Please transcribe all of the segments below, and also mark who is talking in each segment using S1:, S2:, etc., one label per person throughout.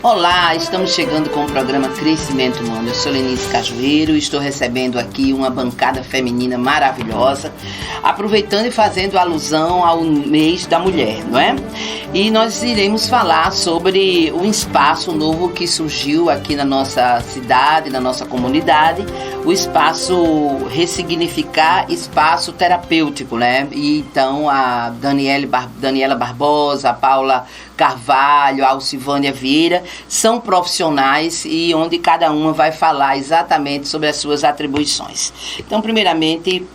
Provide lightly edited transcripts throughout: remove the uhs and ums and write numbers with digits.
S1: Olá, estamos chegando com o programa Crescimento Humano. Eu sou Lenice Cajueiro e estou recebendo aqui uma bancada feminina maravilhosa, aproveitando e fazendo alusão ao mês da mulher, não é? E nós iremos falar sobre um espaço novo que surgiu aqui na nossa cidade, na nossa comunidade, o espaço Ressignificar Espaço Terapêutico, né? E então a Daniela Barbosa, a Paula Carvalho, a Alcivânia Vieira, são profissionais e onde cada uma vai falar exatamente sobre as suas atribuições. Então, primeiramente,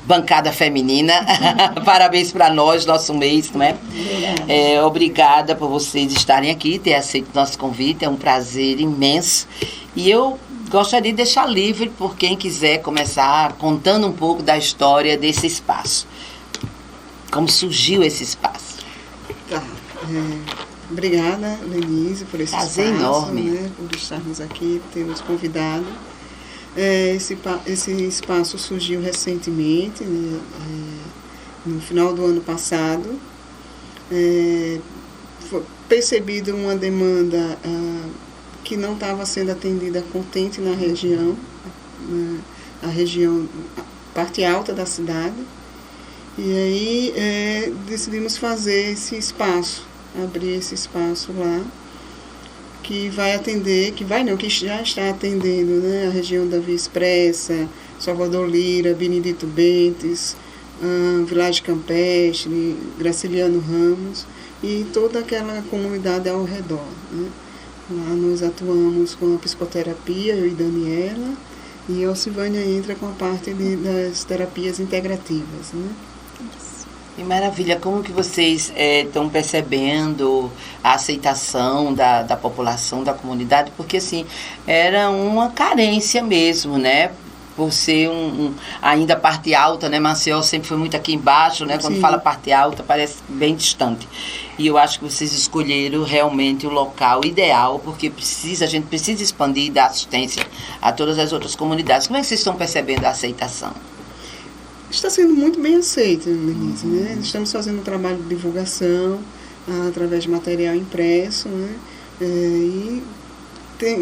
S1: bancada feminina, parabéns para nós, nosso mês, não é? Obrigada por vocês estarem aqui, ter aceito nosso convite, é um prazer imenso. E eu gostaria de deixar livre por quem quiser começar contando um pouco da história desse espaço. Como surgiu esse espaço?
S2: Tá. Obrigada, Lenice, por esse
S1: prazer
S2: espaço,
S1: enorme,
S2: né, por estarmos aqui, ter nos convidado. Esse espaço surgiu recentemente, né, no final do ano passado. Foi percebida uma demanda que não estava sendo atendida contente na região, a região, parte alta da cidade. E aí decidimos fazer esse espaço, abrir esse espaço lá, que vai atender, que já está atendendo, né, a região da Via Expressa, Salvador Lira, Benedito Bentes, Vilagem Campestre, Graciliano Ramos e toda aquela comunidade ao redor, né. Lá nós atuamos com a psicoterapia, eu e Daniela, e a Alcivânia entra com a parte das terapias integrativas, né.
S1: Que maravilha, como que vocês estão percebendo a aceitação da população, da comunidade? Porque, assim, era uma carência mesmo, né? Por ser ainda parte alta, né? Maceió sempre foi muito aqui embaixo, né? Quando fala parte alta, parece bem distante. E eu acho que vocês escolheram realmente o local ideal, porque a gente precisa expandir e dar assistência a todas as outras comunidades. Como é que vocês estão percebendo a aceitação?
S2: Está sendo muito bem aceito, Lenice, né? Estamos fazendo um trabalho de divulgação através de material impresso, né? E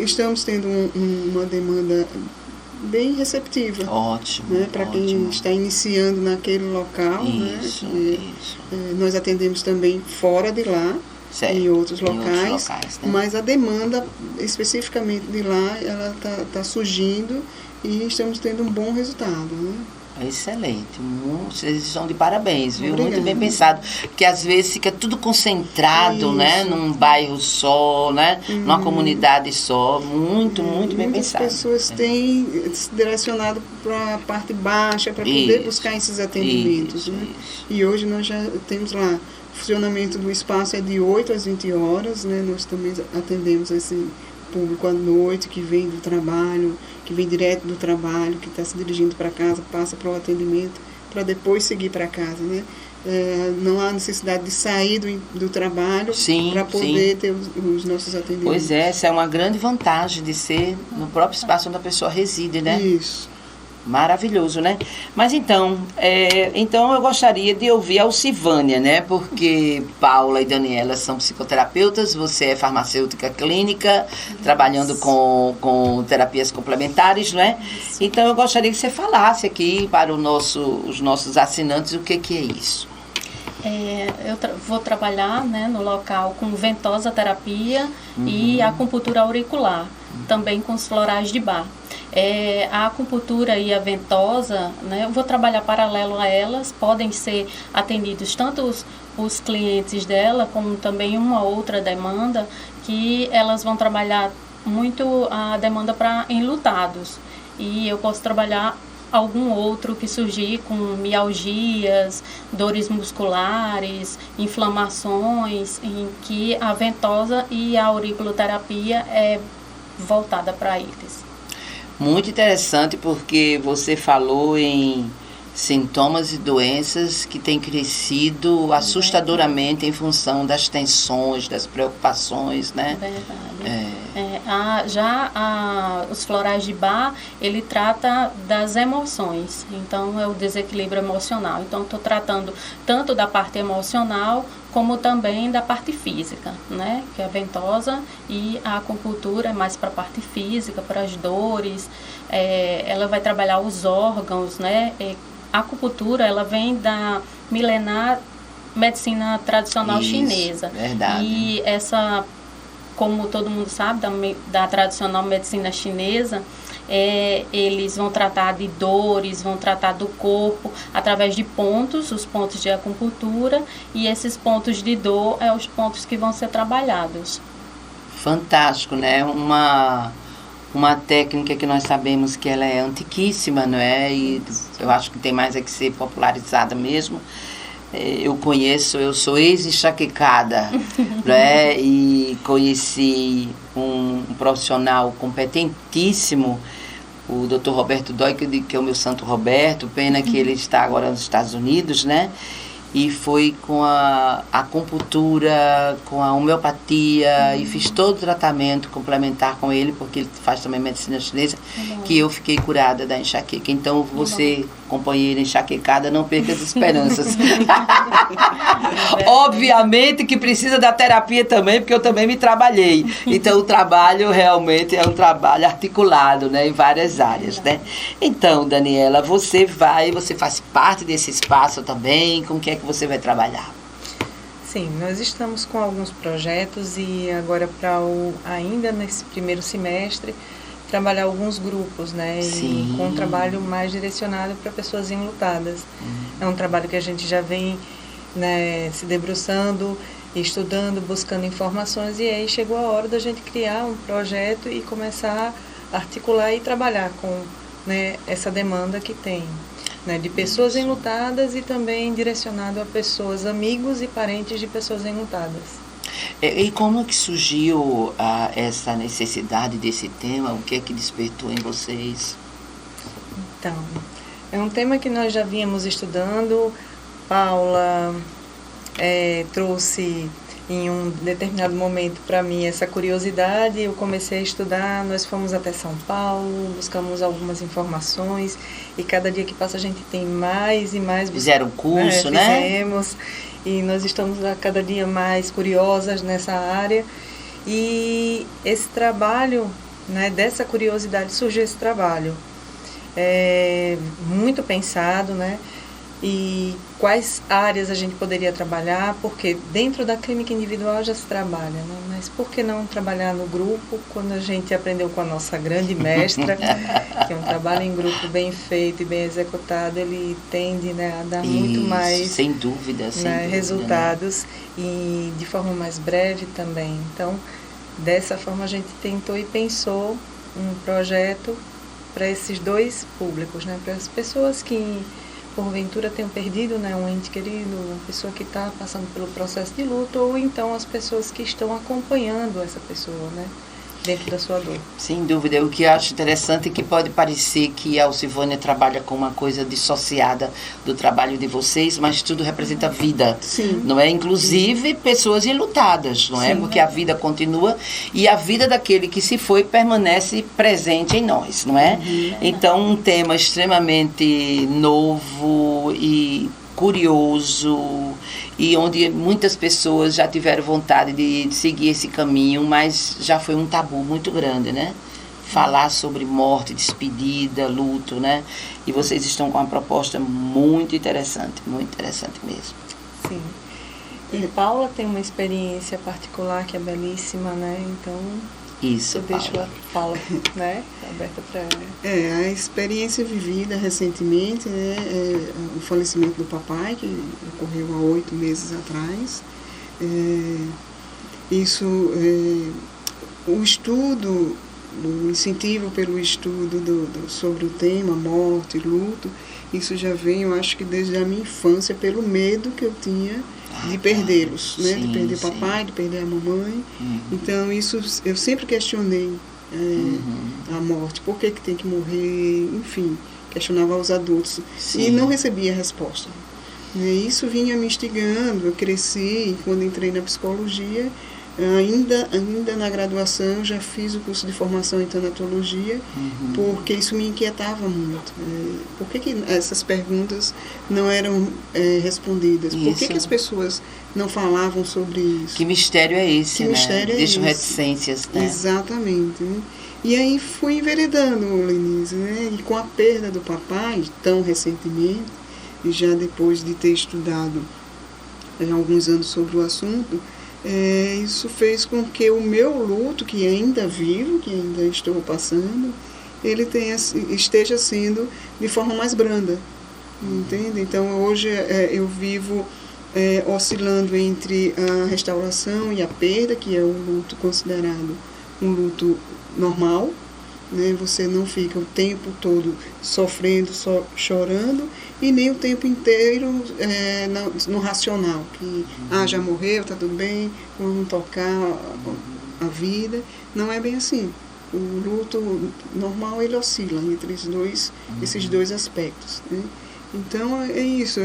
S2: estamos tendo uma demanda bem receptiva.
S1: Ótimo.
S2: Né? Para quem está iniciando naquele local,
S1: isso,
S2: né? Nós atendemos também fora de lá, certo, em outros locais, né? Mas a demanda especificamente de lá, ela está surgindo e estamos tendo um bom resultado, né?
S1: Excelente, vocês estão de parabéns, viu?
S2: Obrigada.
S1: Muito bem pensado, porque às vezes fica tudo concentrado, né? Num bairro só, né? Numa comunidade só, muito bem pensado.
S2: As pessoas têm se direcionado para a parte baixa para poder buscar esses atendimentos, né? E hoje nós já temos lá, o funcionamento do espaço é de 8 às 20 horas, né? Nós também atendemos esse público à noite, que vem do trabalho, que vem direto do trabalho, que está se dirigindo para casa, passa para o atendimento, para depois seguir para casa, né? Não há necessidade de sair do trabalho para poder ter os nossos atendimentos.
S1: Pois é, essa é uma grande vantagem de ser no próprio espaço onde a pessoa reside, né?
S2: Isso.
S1: Maravilhoso, né? Mas então eu gostaria de ouvir a Alcivânia, né? Porque Paula e Daniela são psicoterapeutas, você é farmacêutica clínica, trabalhando com terapias complementares, não é? Então eu gostaria que você falasse aqui para os nossos assinantes o que é isso.
S3: Eu vou trabalhar, né, no local com ventosa terapia e acupuntura auricular, também com os florais de Bach. A acupuntura e a ventosa, né, eu vou trabalhar paralelo a elas, podem ser atendidos tanto os clientes dela, como também uma outra demanda, que elas vão trabalhar muito a demanda para enlutados. E eu posso trabalhar algum outro que surgir com mialgias, dores musculares, inflamações, em que a ventosa e a auriculoterapia é voltada para eles.
S1: Muito interessante, porque você falou em sintomas e doenças que têm crescido assustadoramente em função das tensões, das preocupações, né?
S3: Verdade. Os florais de Bach, ele trata das emoções, então é o desequilíbrio emocional. Então, estou tratando tanto da parte emocional, como também da parte física, né? Que é a ventosa, e a acupuntura é mais para a parte física, para as dores. Ela vai trabalhar os órgãos, né? A acupuntura, ela vem da milenar medicina tradicional chinesa.
S1: Verdade.
S3: E essa, como todo mundo sabe, da tradicional medicina chinesa, eles vão tratar de dores, vão tratar do corpo através de pontos, os pontos de acupuntura, e esses pontos de dor os pontos que vão ser trabalhados.
S1: Fantástico, né? Uma técnica que nós sabemos que ela é antiquíssima, não é? E eu acho que tem mais que ser popularizada mesmo. Eu sou ex-enxaquecada, né? E conheci um profissional competentíssimo, o Dr. Roberto Dói, que é o meu santo Roberto, pena que ele está agora nos Estados Unidos, né? E foi com a acupuntura, com a homeopatia, e fiz todo o tratamento complementar com ele, porque ele faz também medicina chinesa, que eu fiquei curada da enxaqueca. Então, você, companheira enxaquecada, não perca as esperanças. Obviamente que precisa da terapia também, porque eu também me trabalhei. Então, o trabalho realmente é um trabalho articulado, né, em várias áreas, né? Então, Daniela, você faz parte desse espaço também, com o que é que você vai trabalhar?
S4: Sim, nós estamos com alguns projetos e agora ainda nesse primeiro semestre trabalhar alguns grupos, né?
S1: Sim.
S4: E com um trabalho mais direcionado para pessoas enlutadas. É um trabalho que a gente já vem, né, se debruçando, estudando, buscando informações, e aí chegou a hora da gente criar um projeto e começar a articular e trabalhar com, né, essa demanda que tem, né, de pessoas enlutadas e também direcionado a pessoas, amigos e parentes de pessoas enlutadas.
S1: E como é que surgiu essa necessidade desse tema? O que é que despertou em vocês?
S4: Então, é um tema que nós já vínhamos estudando. Paula trouxe em um determinado momento para mim essa curiosidade. Eu comecei a estudar, nós fomos até São Paulo, buscamos algumas informações, e cada dia que passa a gente tem mais e mais...
S1: Fizeram curso, né?
S4: Fizemos, e nós estamos a cada dia mais curiosas nessa área. E esse trabalho, né, dessa curiosidade surgiu esse trabalho. Muito pensado, né? E quais áreas a gente poderia trabalhar, porque dentro da clínica individual já se trabalha, né? Mas por que não trabalhar no grupo, quando a gente aprendeu com a nossa grande mestra, que é um trabalho em grupo bem feito e bem executado, ele tende, né, a dar muito mais,
S1: sem dúvida,
S4: resultados, né? E de forma mais breve também. Então, dessa forma a gente tentou e pensou um projeto para esses dois públicos, né? Para as pessoas que porventura tenham perdido, né, um ente querido, uma pessoa que está passando pelo processo de luto, ou então as pessoas que estão acompanhando essa pessoa, né, dentro da sua dor.
S1: Sem dúvida. O que eu acho interessante é que pode parecer que a Alcivânia trabalha com uma coisa dissociada do trabalho de vocês, mas tudo representa vida.
S2: Sim.
S1: Não é? Inclusive pessoas enlutadas, não é?
S2: Sim.
S1: Porque a vida continua e a vida daquele que se foi permanece presente em nós, não é? Então, um tema extremamente novo e curioso, e onde muitas pessoas já tiveram vontade de seguir esse caminho, mas já foi um tabu muito grande, né? Falar sobre morte, despedida, luto, né? E vocês estão com uma proposta muito interessante mesmo.
S4: Sim. E Paula tem uma experiência particular que é belíssima, né? Então,
S1: isso,
S4: eu deixo a fala, né, aberta para ela.
S2: A experiência vivida recentemente, né, o falecimento do papai, que ocorreu há 8 meses atrás. O estudo, o incentivo pelo estudo sobre o tema morte, luto, isso já vem, eu acho que desde a minha infância, pelo medo que eu tinha de perdê-los, né?
S1: Sim,
S2: de perder o papai, de perder a mamãe. Então, isso eu sempre questionei a morte, por que tem que morrer, enfim, questionava aos adultos. Sim. E não recebia resposta. Isso vinha me instigando, eu cresci, quando entrei na psicologia, Ainda na graduação, já fiz o curso de formação em tanatologia, porque isso me inquietava muito. Por que essas perguntas não eram respondidas? Por que as pessoas não falavam sobre isso?
S1: Que mistério é esse, né?
S2: Mistério é
S1: Deixam
S2: esse?
S1: reticências, né?
S2: Exatamente. Né? E aí fui enveredando, Lenise, né? E com a perda do papai, tão recentemente, e já depois de ter estudado alguns anos sobre o assunto, isso fez com que o meu luto, que ainda vivo, que ainda estou passando, ele esteja sendo de forma mais branda, entende? Então hoje eu vivo oscilando entre a restauração e a perda, que é um luto considerado um luto normal, né? Você não fica o tempo todo sofrendo, só chorando, e nem o tempo inteiro no racional, que já morreu, está tudo bem, vamos tocar a vida. Não é bem assim. O luto normal, ele oscila entre esses dois aspectos, né? Então é isso,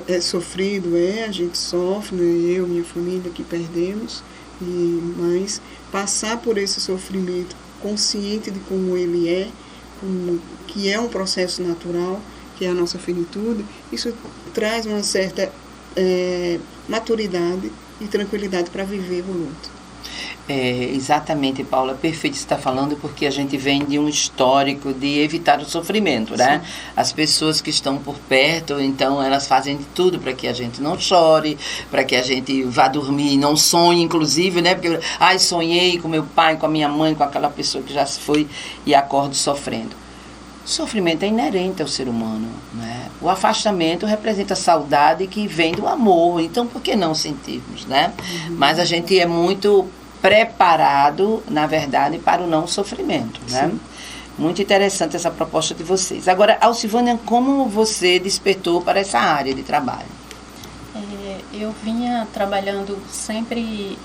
S2: é sofrido, a gente sofre, né? Eu, minha família que perdemos, mas passar por esse sofrimento consciente de como ele é, que é um processo natural, que é a nossa finitude, isso traz uma certa maturidade e tranquilidade para viver o luto.
S1: Exatamente, Paula, perfeito você está falando, porque a gente vem de um histórico de evitar o sofrimento, né? Sim. As pessoas que estão por perto, então elas fazem de tudo para que a gente não chore, para que a gente vá dormir e não sonhe, inclusive, né? Porque, sonhei com meu pai, com a minha mãe, com aquela pessoa que já se foi, e acordo sofrendo. O sofrimento é inerente ao ser humano, né? O afastamento representa a saudade que vem do amor, então por que não sentirmos, né? Mas a gente é muito preparado, na verdade, para o não sofrimento, né? Sim. Muito interessante essa proposta de vocês. Agora, Alcivânia, como você despertou para essa área de trabalho?
S3: Eu vinha trabalhando sempre...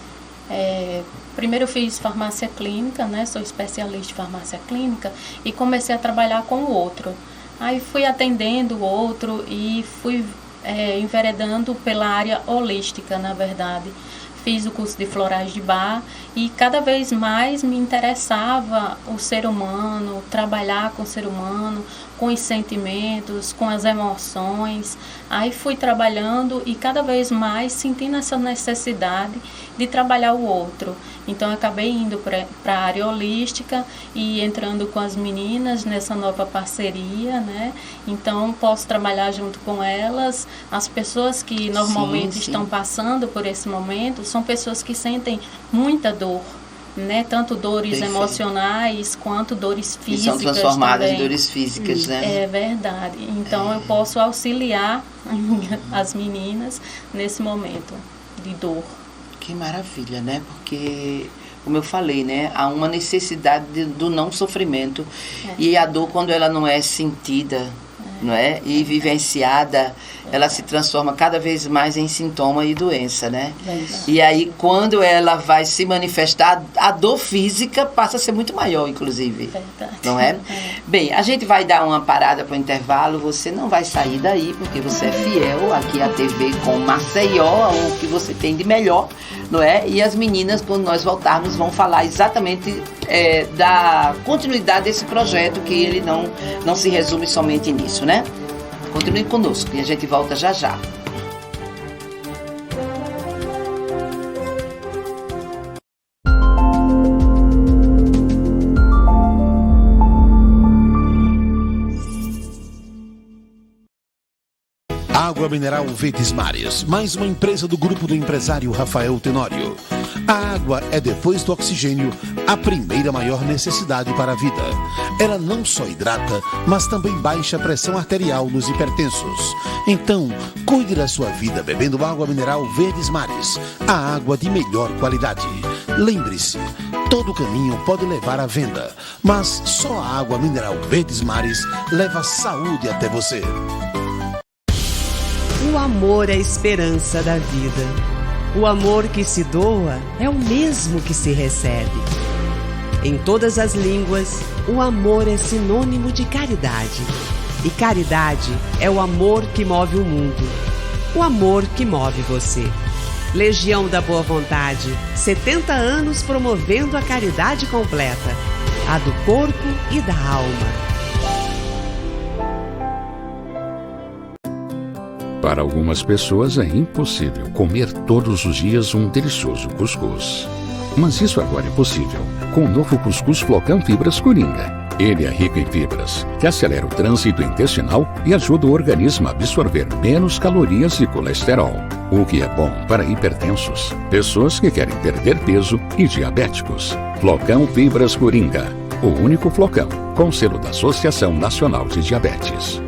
S3: primeiro eu fiz farmácia clínica, né? Sou especialista em farmácia clínica, e comecei a trabalhar com o outro. Aí fui atendendo o outro e fui enveredando pela área holística, na verdade. Fiz o curso de florais de Bach e cada vez mais me interessava o ser humano, trabalhar com o ser humano, com os sentimentos, com as emoções. Aí fui trabalhando e cada vez mais sentindo essa necessidade de trabalhar o outro. Então eu acabei indo para a área holística e entrando com as meninas nessa nova parceria, né? Então posso trabalhar junto com elas. As pessoas que normalmente estão passando por esse momento são pessoas que sentem muita dor, né? Tanto dores emocionais quanto dores físicas. E são
S1: transformadas
S3: também
S1: em dores físicas, né?
S3: É verdade. Então eu posso auxiliar as meninas nesse momento de dor.
S1: Que maravilha, né? Porque, como eu falei, né? Há uma necessidade do não sofrimento. E a dor, quando ela não é sentida, não é? E vivenciada, ela se transforma cada vez mais em sintoma e doença, né? E aí, quando ela vai se manifestar, a dor física passa a ser muito maior, inclusive. Não é? Bem, a gente vai dar uma parada para o intervalo. Você não vai sair daí, porque você é fiel aqui à TV com Maceió, o que você tem de melhor, não é? E as meninas, quando nós voltarmos, vão falar exatamente da continuidade desse projeto, que ele não se resume somente nisso, né? Continue conosco e a gente volta já já.
S5: Água mineral Verdes Mares, mais uma empresa do grupo do empresário Rafael Tenório. A água é, depois do oxigênio, a primeira maior necessidade para a vida. Ela não só hidrata, mas também baixa a pressão arterial nos hipertensos. Então, cuide da sua vida bebendo água mineral Verdes Mares, a água de melhor qualidade. Lembre-se, todo caminho pode levar à venda, mas só a água mineral Verdes Mares leva saúde até você.
S6: O amor é a esperança da vida. O amor que se doa é o mesmo que se recebe. Em todas as línguas, o amor é sinônimo de caridade. E caridade é o amor que move o mundo. O amor que move você. Legião da Boa Vontade, 70 anos promovendo a caridade completa, a do corpo e da alma.
S7: Para algumas pessoas é impossível comer todos os dias um delicioso cuscuz. Mas isso agora é possível com o novo Cuscuz Flocão Fibras Coringa. Ele é rico em fibras, que acelera o trânsito intestinal e ajuda o organismo a absorver menos calorias e colesterol. O que é bom para hipertensos, pessoas que querem perder peso e diabéticos. Flocão Fibras Coringa, o único flocão com selo da Associação Nacional de Diabetes.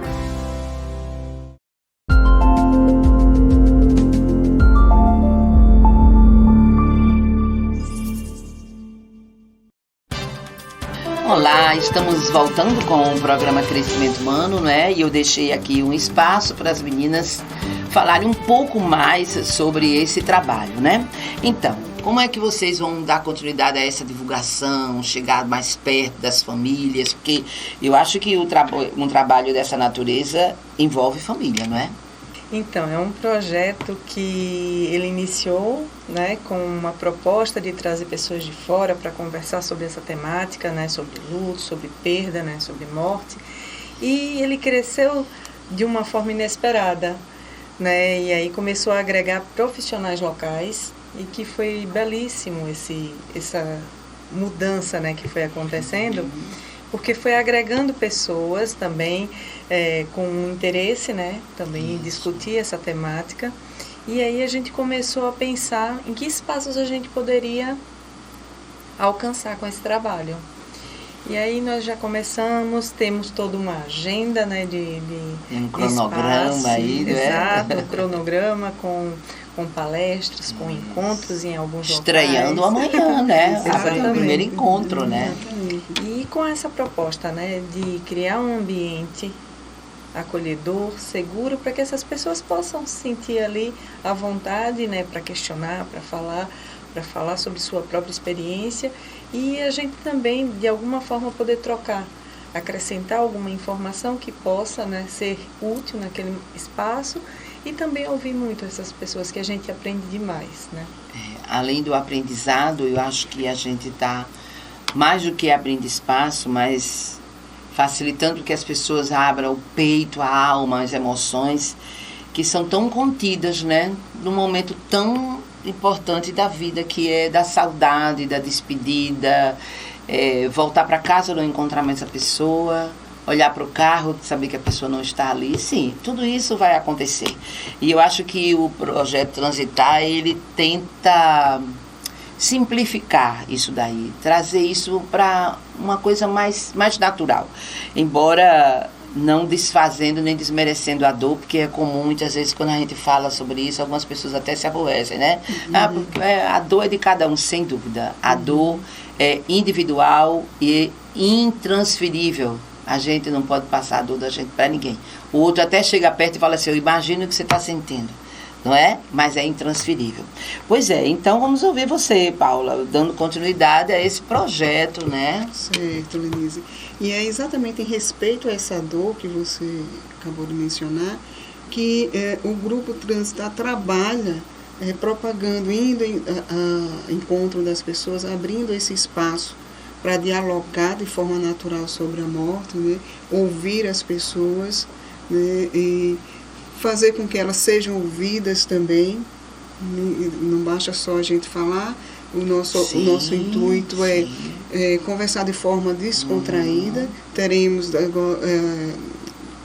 S1: Olá, estamos voltando com o programa Crescimento Humano, né? E eu deixei aqui um espaço para as meninas falarem um pouco mais sobre esse trabalho, né? Então, como é que vocês vão dar continuidade a essa divulgação, chegar mais perto das famílias? Porque eu acho que um trabalho dessa natureza envolve família, não é?
S4: Então, é um projeto que ele iniciou, né, com uma proposta de trazer pessoas de fora para conversar sobre essa temática, né, sobre luto, sobre perda, né, sobre morte. E ele cresceu de uma forma inesperada, né, e aí começou a agregar profissionais locais e que foi belíssimo essa mudança, né, que foi acontecendo, porque foi agregando pessoas também com interesse, né, também em discutir essa temática. E aí a gente começou a pensar em que espaços a gente poderia alcançar com esse trabalho. E aí nós já começamos, temos toda uma agenda, né, de
S1: um cronograma espaço, aí, né?
S4: Exato, um cronograma com palestras, com encontros em alguns
S1: Estreando
S4: locais.
S1: Amanhã, né?
S4: Exatamente.
S1: O primeiro encontro, né?
S4: E com essa proposta, né, de criar um ambiente acolhedor, seguro, para que essas pessoas possam se sentir ali à vontade, né, para questionar, para falar sobre sua própria experiência, e a gente também, de alguma forma, poder trocar, acrescentar alguma informação que possa, né, ser útil naquele espaço, e também ouvir muito essas pessoas, que a gente aprende demais, né?
S1: Além do aprendizado, eu acho que a gente está, mais do que abrindo espaço, mas facilitando que as pessoas abram o peito, a alma, as emoções, que são tão contidas, né? Num momento tão importante da vida, que é da saudade, da despedida, voltar para casa, não encontrar mais a pessoa, olhar para o carro, saber que a pessoa não está ali. Sim, tudo isso vai acontecer. E eu acho que o projeto Transitar, ele tenta simplificar isso daí, trazer isso para uma coisa mais natural, embora não desfazendo nem desmerecendo a dor, porque é comum muitas vezes quando a gente fala sobre isso, algumas pessoas até se aborrecem, né? Porque a dor é de cada um, sem dúvida. A dor é individual e intransferível. A gente não pode passar a dor da gente para ninguém. O outro até chega perto e fala assim: eu imagino o que você está sentindo. Não é? Mas é intransferível. Pois é, então vamos ouvir você, Paula, dando continuidade a esse projeto, né?
S2: Certo, Lenise. E é exatamente em respeito a essa dor que você acabou de mencionar, que o Grupo Transitar trabalha propagando, indo a encontro das pessoas, abrindo esse espaço para dialogar de forma natural sobre a morte, né? Ouvir as pessoas, né? E fazer com que elas sejam ouvidas também. Não basta só a gente falar. O nosso intuito é conversar de forma descontraída. Teremos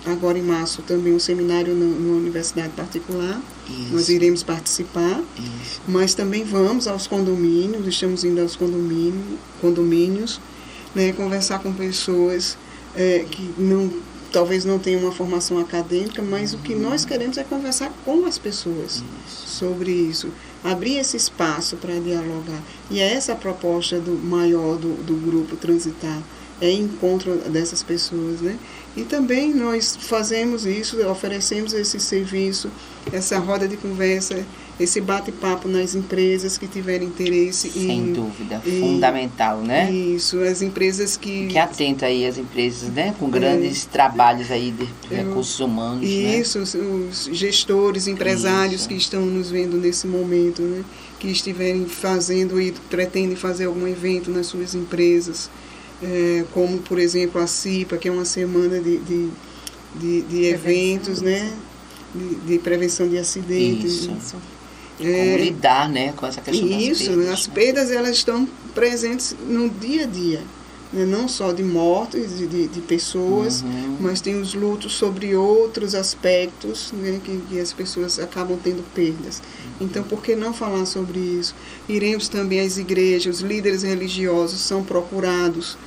S2: agora em março também um seminário numa universidade particular. Isso. Nós iremos participar. Isso. Mas também vamos aos condomínios, estamos indo aos condomínios, né, conversar com pessoas que talvez não tenham uma formação acadêmica, mas o que nós queremos é conversar com as pessoas sobre isso, abrir esse espaço para dialogar. E é essa a proposta maior do Grupo Transitar, é encontro dessas pessoas, né? E também nós fazemos isso, oferecemos esse serviço, essa roda de conversa, esse bate-papo nas empresas que tiverem interesse.
S1: Sem dúvida, fundamental, né?
S2: Isso, as empresas que
S1: atenta aí as empresas, né? Com grandes trabalhos aí de recursos humanos,
S2: isso,
S1: né?
S2: Os gestores, empresários que estão nos vendo nesse momento, né? Que estiverem fazendo e pretendem fazer algum evento nas suas empresas, como, por exemplo, a CIPA, que é uma semana de eventos, né? De prevenção de acidentes.
S1: Isso. Como lidar, né, com essa questão das perdas.
S2: Isso, as perdas, elas estão presentes no dia a dia, né? Não só de mortes, de pessoas, mas tem os lutos sobre outros aspectos, né, que as pessoas acabam tendo perdas. Então, por que não falar sobre isso? Iremos também às igrejas, os líderes religiosos são procurados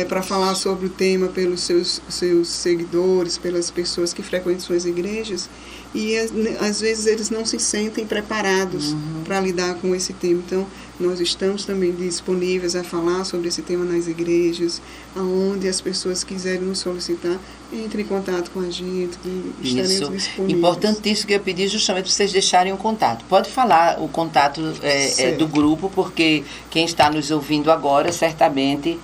S2: para falar sobre o tema pelos seus seguidores, pelas pessoas que frequentam suas igrejas, e às vezes eles não se sentem preparados para lidar com esse tema. Então, nós estamos também disponíveis a falar sobre esse tema nas igrejas, aonde as pessoas quiserem nos solicitar, entre em contato com a gente, que estaremos disponíveis.
S1: Importantíssimo que eu pedi justamente para vocês deixarem o contato. Pode falar o contato do grupo, porque quem está nos ouvindo agora certamente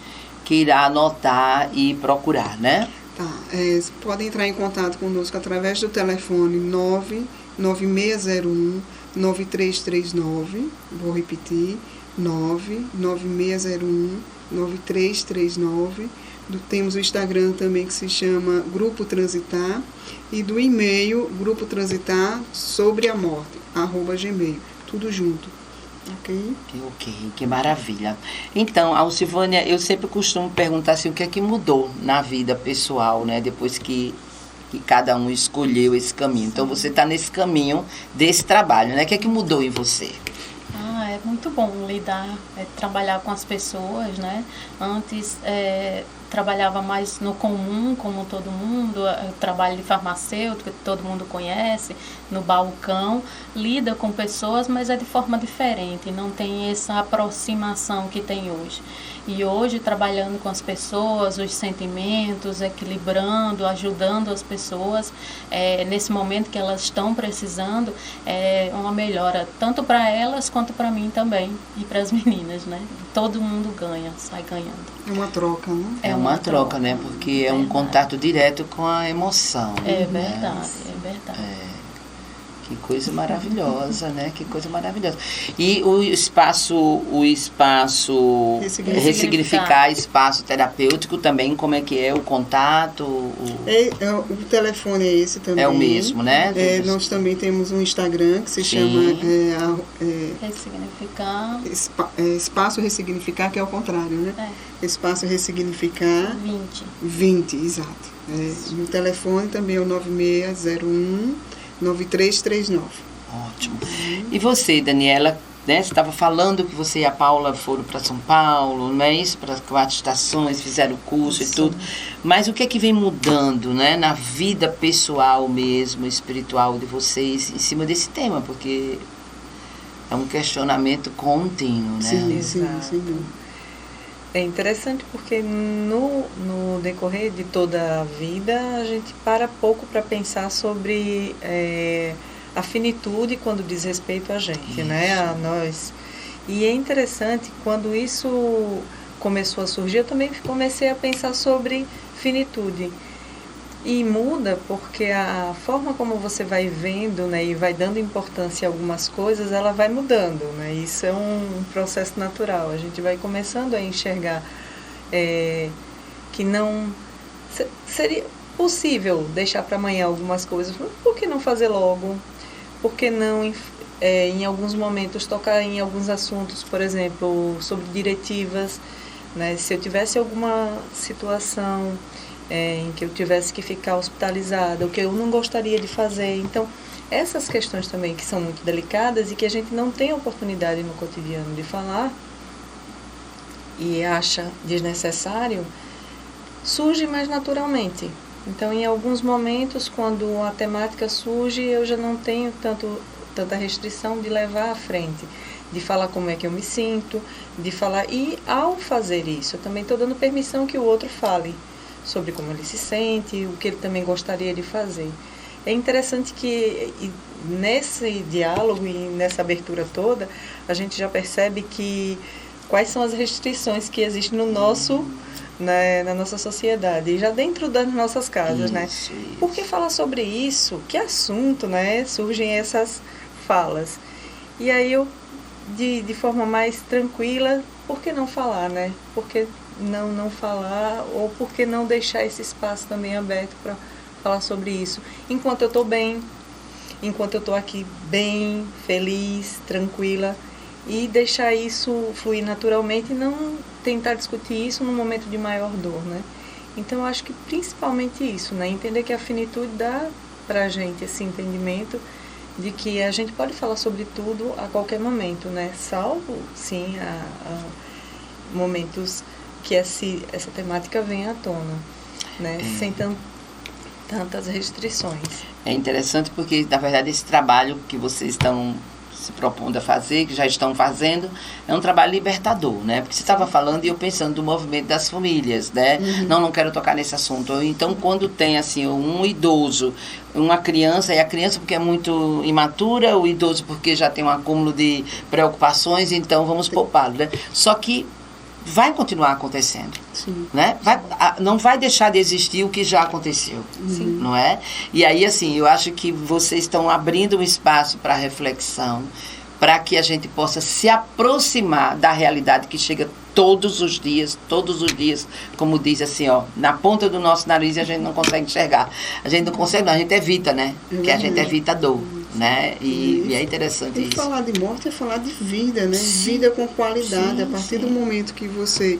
S1: que irá anotar e procurar, né?
S2: Tá, podem entrar em contato conosco através do telefone 99601-9339, vou repetir, 99601-9339. Temos o Instagram também, que se chama Grupo Transitar, e do e-mail Grupo Transitar sobre a morte, @gmail, tudo junto. Ok,
S1: que maravilha. Então, Alcivânia, eu sempre costumo perguntar assim, o que é que mudou na vida pessoal, né? Depois que cada um escolheu esse caminho. Então, você está nesse caminho desse trabalho, né? O que é que mudou em você?
S3: É muito bom trabalhar com as pessoas, né? Antes trabalhava mais no comum, como todo mundo, trabalho de farmacêutico, que todo mundo conhece, no balcão, lida com pessoas, mas é de forma diferente, não tem essa aproximação que tem hoje. E hoje, trabalhando com as pessoas, os sentimentos, equilibrando, ajudando as pessoas, nesse momento que elas estão precisando, é uma melhora, tanto para elas quanto para mim também, e para as meninas, né? Todo mundo ganha, sai ganhando.
S2: É uma troca, né?
S1: É uma troca, né? Porque é um contato direto com a emoção.
S3: É verdade, é verdade.
S1: Que coisa maravilhosa, né? Que coisa maravilhosa. E o espaço ressignificar espaço terapêutico também, como é que é o contato?
S2: O telefone é esse também.
S1: É o mesmo, né?
S2: Nós também temos um Instagram que se chama
S3: Ressignificar.
S2: Espaço Ressignificar, que é o contrário, né? Espaço Ressignificar 20, exato. O telefone também é o 9601-9339.
S1: Ótimo. E você, Daniela, né? Você estava falando que você e a Paula foram para São Paulo, não é isso? Para 4 estações, fizeram o curso e tudo. Mas o que é que vem mudando, né? Na vida pessoal mesmo, espiritual de vocês, em cima desse tema? Porque é um questionamento contínuo, né?
S2: Sim.
S4: É interessante porque no decorrer de toda a vida a gente para pouco para pensar sobre a finitude quando diz respeito a gente, né? A nós. E é interessante, quando isso começou a surgir, eu também comecei a pensar sobre finitude. E muda porque a forma como você vai vendo, né, e vai dando importância a algumas coisas, ela vai mudando, né? Isso é um processo natural. A gente vai começando a enxergar que não seria possível deixar para amanhã algumas coisas. Por que não fazer logo? Por que não, em alguns momentos, tocar em alguns assuntos, por exemplo, sobre diretivas, né? Se eu tivesse alguma situação em que eu tivesse que ficar hospitalizada, o que eu não gostaria de fazer. Então, essas questões também que são muito delicadas e que a gente não tem oportunidade no cotidiano de falar e acha desnecessário, surge mais naturalmente. Então, em alguns momentos, quando a temática surge, eu já não tenho tanta restrição de levar à frente, de falar como é que eu me sinto, de falar. E ao fazer isso, eu também estou dando permissão que o outro fale. sobre como ele se sente, o que ele também gostaria de fazer. É interessante que nesse diálogo e nessa abertura toda, a gente já percebe que quais são as restrições que existem no nosso, né, na nossa sociedade, e já dentro das nossas casas, né? Por que falar sobre isso? Que assunto, né? Surgem essas falas. E aí eu, de forma mais tranquila, por que não falar, né? Por que não falar, ou por que não deixar esse espaço também aberto para falar sobre isso? Enquanto eu estou bem, enquanto eu estou aqui bem, feliz, tranquila, e deixar isso fluir naturalmente e não tentar discutir isso num momento de maior dor, né? Então, eu acho que principalmente isso, né? Entender que a finitude dá pra gente esse entendimento de que a gente pode falar sobre tudo a qualquer momento, né? Salvo, sim, momentos que essa temática vem à tona, né? Sem tantas restrições.
S1: É interessante porque, na verdade, esse trabalho que vocês estão se propondo a fazer, que já estão fazendo, é um trabalho libertador, né? Porque você estava falando e eu pensando do movimento das famílias, né? Não quero tocar nesse assunto. Então, quando tem, assim, um idoso, uma criança, e a criança porque é muito imatura, o idoso porque já tem um acúmulo de preocupações, então vamos poupá-lo, né? Só que vai continuar acontecendo, né? Não vai deixar de existir o que já aconteceu, não é? E aí, assim, eu acho que vocês estão abrindo um espaço para reflexão, para que a gente possa se aproximar da realidade que chega todos os dias, como diz assim, ó, na ponta do nosso nariz, a gente não consegue enxergar. A gente não consegue, não, a gente evita, né? Porque a gente evita a dor, né? E é interessante isso.
S2: E falar de morte é falar de vida, né? Vida com qualidade. A partir do momento que você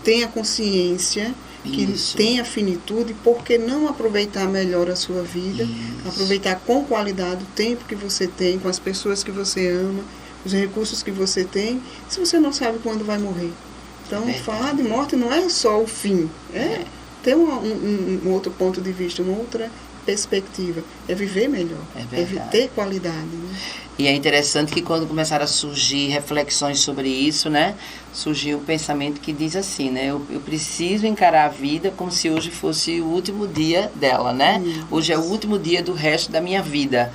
S2: tem a consciência, que tem a finitude, por que não aproveitar melhor a sua vida? Aproveitar com qualidade o tempo que você tem, com as pessoas que você ama, os recursos que você tem, se você não sabe quando vai morrer. Então, falar de morte não é só o fim, ter um outro ponto de vista, uma outra perspectiva, é viver melhor, é ter qualidade, né?
S1: E é interessante que quando começaram a surgir reflexões sobre isso, né, surgiu o pensamento que diz assim, né, eu preciso encarar a vida como se hoje fosse o último dia dela, né? Hoje é o último dia do resto da minha vida.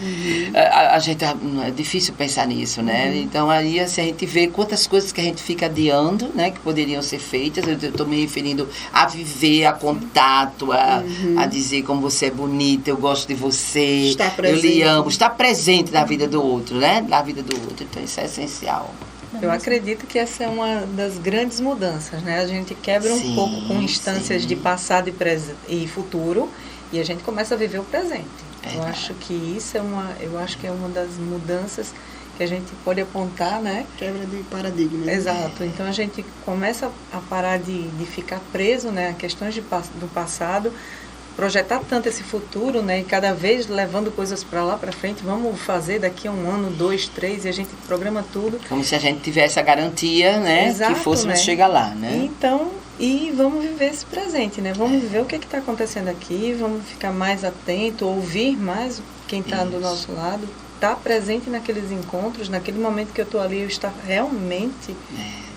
S1: A gente, é difícil pensar nisso, né? Então aí assim, a gente vê quantas coisas que a gente fica adiando, né, que poderiam ser feitas. Eu estou me referindo a viver, a contato, a dizer como você é bonita, eu gosto de você, eu lhe amo, estar presente na vida do outro, né? Na vida do outro. Então isso é essencial.
S4: Eu acredito que essa é uma das grandes mudanças, né? A gente quebra um pouco com instâncias de passado e futuro e a gente começa a viver o presente. Eu acho que isso é uma das mudanças que a gente pode apontar, né?
S2: Quebra de paradigma.
S4: Exato. Então a gente começa a parar de ficar preso, né, a questões do passado, projetar tanto esse futuro, né, e cada vez levando coisas para lá, para frente, vamos fazer daqui a 1 ano, 2, 3, e a gente programa tudo.
S1: Como se a gente tivesse a garantia, né, que fôssemos chegar lá, né?
S4: Então, e vamos viver esse presente, né? Vamos ver o que está acontecendo aqui, vamos ficar mais atento, ouvir mais quem está do nosso lado, estar presente naqueles encontros, naquele momento que eu estou ali, eu estar realmente...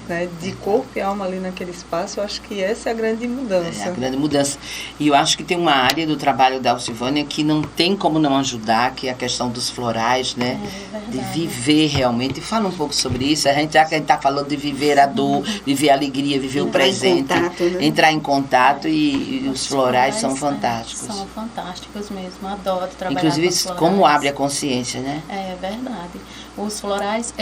S4: né, de corpo e alma ali naquele espaço. Eu acho que essa é a grande mudança.
S1: É a grande mudança. E eu acho que tem uma área do trabalho da Alcivânia que não tem como não ajudar, que é a questão dos florais, né? De viver realmente. E fala um pouco sobre isso. Já que a gente está falando de viver a dor, viver a alegria, viver o presente, entrar em contato, e os florais são fantásticos.
S3: São fantásticos mesmo. Adoro trabalhar
S1: inclusive,
S3: com florais.
S1: Como abre a consciência, né?
S3: É verdade. Os florais...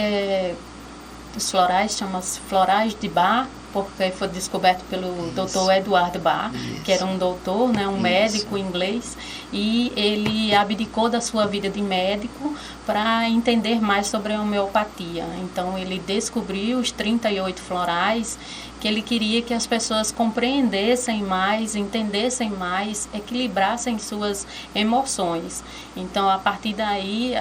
S3: Os florais chamam-se florais de Bach, porque foi descoberto pelo Dr. Eduardo Bach, que era um doutor, né, um médico inglês, e ele abdicou da sua vida de médico para entender mais sobre a homeopatia. Então ele descobriu os 38 florais, que ele queria que as pessoas compreendessem mais, entendessem mais, equilibrassem suas emoções. Então, a partir daí,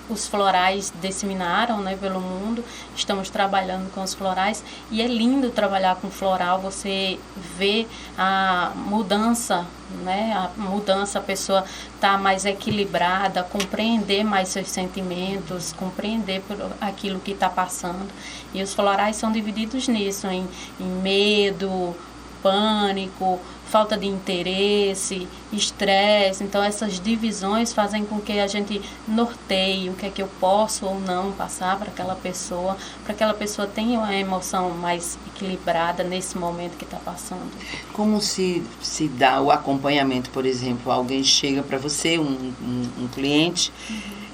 S3: os florais disseminaram, né, pelo mundo. Estamos trabalhando com os florais e é lindo trabalhar com floral. Você vê a mudança, né? A pessoa está mais equilibrada, compreender mais seus sentimentos, compreender aquilo que está passando. E os florais são divididos nisso, em medo, pânico, falta de interesse, estresse. Então, essas divisões fazem com que a gente norteie o que é que eu posso ou não passar para aquela pessoa tenha uma emoção mais equilibrada nesse momento que está passando.
S1: Como se dá o acompanhamento, por exemplo, alguém chega para você, um cliente,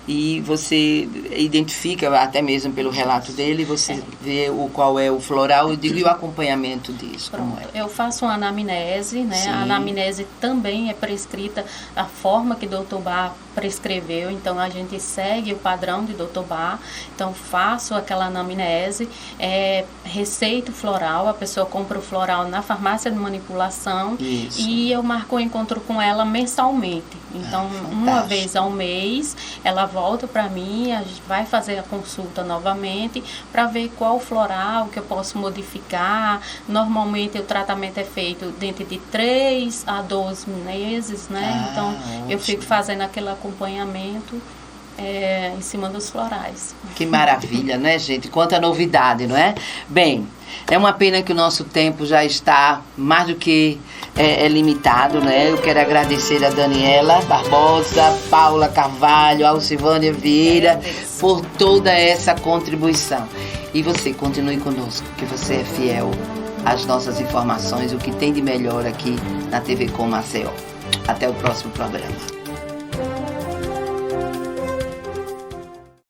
S1: e você identifica, até mesmo pelo relato dele, você vê qual é o floral, e o acompanhamento disso. Como é?
S3: Eu faço uma anamnese, né?
S1: Sim.
S3: A anamnese também é prescrita da forma que Dr. Bach prescreveu, então a gente segue o padrão de Dr. Bach. Então faço aquela anamnese, receito floral, a pessoa compra o floral na farmácia de manipulação. Isso. E eu marco o encontro com ela mensalmente. Então, uma vez ao mês, ela volta para mim, a gente vai fazer a consulta novamente para ver qual floral que eu posso modificar. Normalmente o tratamento é feito dentro de 3 a 12 meses, né? Então, eu fico fazendo aquele acompanhamento em cima dos florais.
S1: Que maravilha, né, gente? Quanta novidade, não é? Bem, é uma pena que o nosso tempo já está mais do que limitado, né? Eu quero agradecer a Daniela Barbosa, Paula Carvalho, Alcivânia Vieira por toda essa contribuição. E você, continue conosco, que você é fiel às nossas informações, o que tem de melhor aqui na TV Com Maceió. Até o próximo programa.